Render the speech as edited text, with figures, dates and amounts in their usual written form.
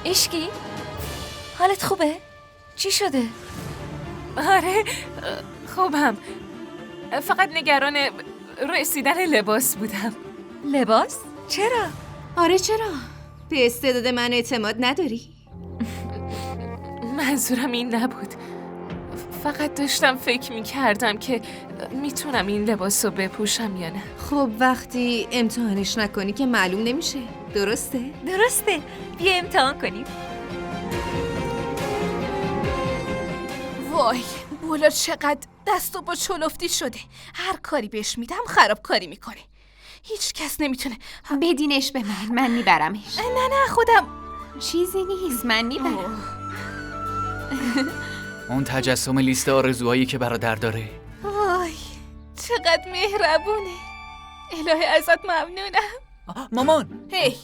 اشکی؟ حالت خوبه؟ چی شده؟ آره خوبم، فقط نگران رسیدن لباس بودم. لباس؟ چرا؟ آره چرا؟ به استعداد من اعتماد نداری؟ منظورم این نبود، فقط داشتم فکر می‌کردم که میتونم این لباس رو بپوشم یا نه. خب وقتی امتحانش نکنی که معلوم نمیشه، درسته؟ درسته، بیا امتحان کنیم. وای بولا چقدر دست و با چلفتی شده. هر کاری بهش میدم خرابکاری میکنه. هیچ کس نمیتونه. بدینش به من میبرمش. نه خودم. چیزی نیست، من میبرم. اون تجسم لیست آرزوهایی که برادر داره. وای چقدر مهربونه. الهی ازت ممنونم. مامان هی